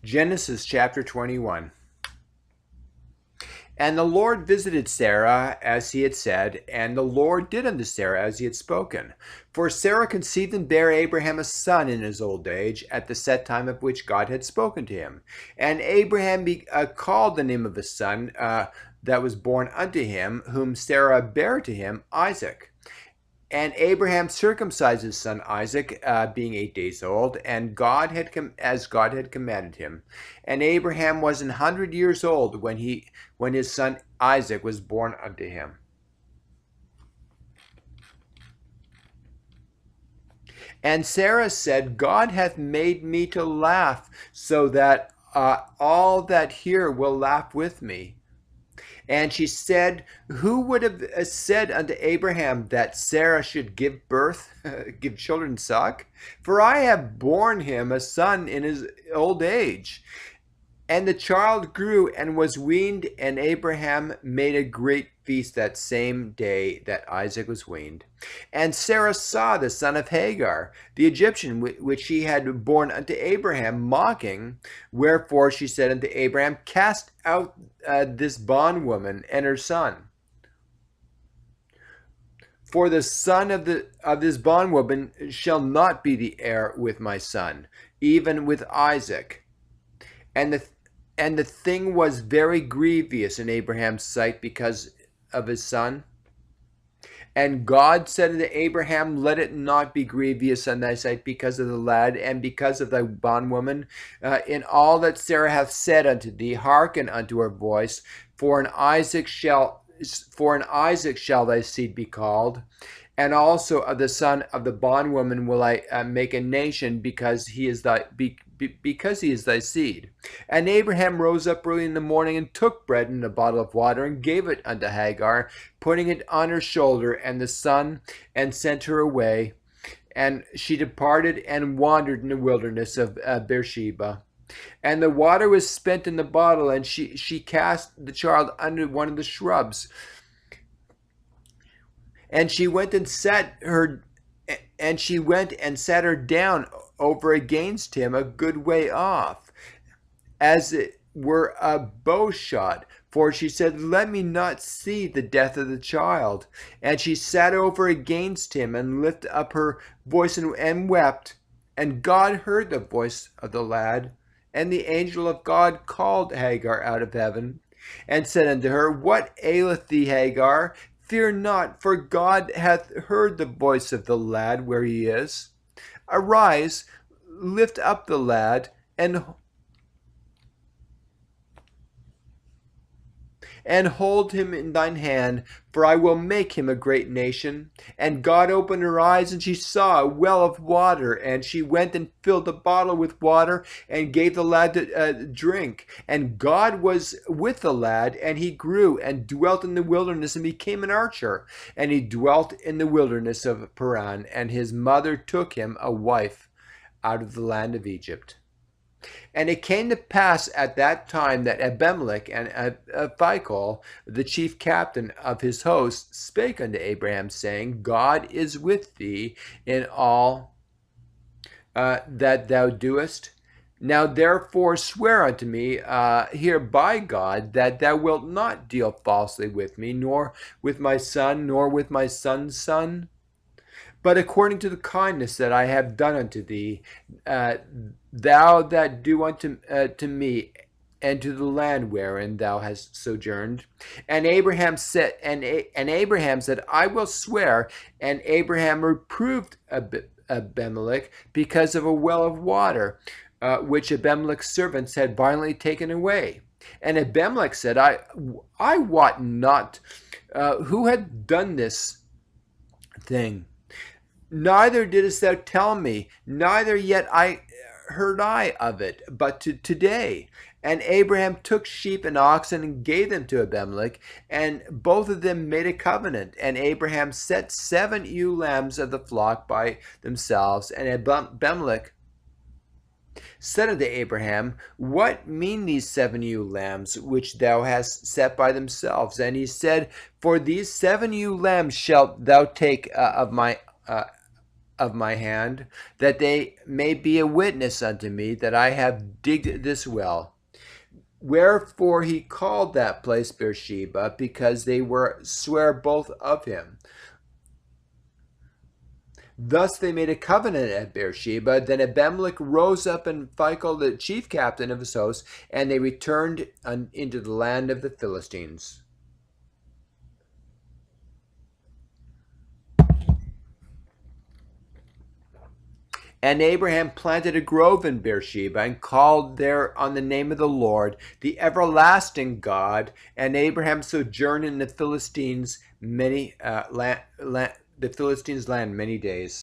Genesis chapter 21. And the Lord visited Sarah as he had said, and the Lord did unto Sarah as he had spoken. For Sarah conceived and bare Abraham a son in his old age, at the set time of which God had spoken to him. And Abraham called the name of his son that was born unto him, whom Sarah bare to him, Isaac. And Abraham circumcised his son Isaac, being 8 days old, and as God had commanded him. And Abraham was 100 years old when his son Isaac was born unto him. And Sarah said, God hath made me to laugh, so that all that hear will laugh with me. And she said, who would have said unto Abraham that Sarah should give birth, give children suck? For I have borne him a son in his old age. And the child grew and was weaned, and Abraham made a great feast that same day that Isaac was weaned. And Sarah saw the son of Hagar, the Egyptian, which she had borne unto Abraham, mocking. Wherefore she said unto Abraham, cast out this bondwoman and her son. For the son of this bondwoman shall not be the heir with my son, even with Isaac. And the thing was very grievous in Abraham's sight because of his son. And God said unto Abraham, let it not be grievous in thy sight because of the lad and because of thy bondwoman. In all that Sarah hath said unto thee, hearken unto her voice. For in Isaac shall thy seed be called. And also of the son of the bondwoman will I make a nation, because he is thy seed. And Abraham rose up early in the morning and took bread and a bottle of water and gave it unto Hagar, putting it on her shoulder and the son, and sent her away. And she departed and wandered in the wilderness of Beersheba. And the water was spent in the bottle, and she cast the child under one of the shrubs. And she went and sat her down over against him a good way off, as it were a bow shot. For she said, let me not see the death of the child. And she sat over against him and lifted up her voice and wept. And God heard the voice of the lad. And the angel of God called Hagar out of heaven, and said unto her, what aileth thee, Hagar? Fear not, for God hath heard the voice of the lad where he is. Arise, lift up the lad, and hold him in thine hand, for I will make him a great nation. And God opened her eyes, and she saw a well of water, and she went and filled a bottle with water, and gave the lad to drink. And God was with the lad, and he grew, and dwelt in the wilderness, and became an archer. And he dwelt in the wilderness of Paran, and his mother took him a wife out of the land of Egypt. And it came to pass at that time that Abimelech and Phicol, the chief captain of his host, spake unto Abraham, saying, God is with thee in all that thou doest. Now therefore swear unto me here by God, that thou wilt not deal falsely with me, nor with my son, nor with my son's son, but according to the kindness that I have done unto thee, thou that do unto to me, and to the land wherein thou hast sojourned. And Abraham said, I will swear. And Abraham reproved Abimelech because of a well of water, which Abimelech's servants had violently taken away. And Abimelech said, I wot not who had done this thing. Neither didst thou tell me, neither yet heard I of it, but today. And Abraham took sheep and oxen and gave them to Abimelech, and both of them made a covenant. And Abraham set 7 ewe lambs of the flock by themselves. And Abimelech said unto Abraham, what mean these 7 ewe lambs which thou hast set by themselves? And he said, for these 7 ewe lambs shalt thou take of my of my hand, that they may be a witness unto me that I have digged this well. Wherefore he called that place Beersheba, because they were swear both of him. Thus they made a covenant at Beersheba. Then Abimelech rose up and Phicol, the chief captain of his host, and they returned into the land of the Philistines. And Abraham planted a grove in Beersheba and called there on the name of the Lord, the everlasting God. And Abraham sojourned in the Philistines land many days.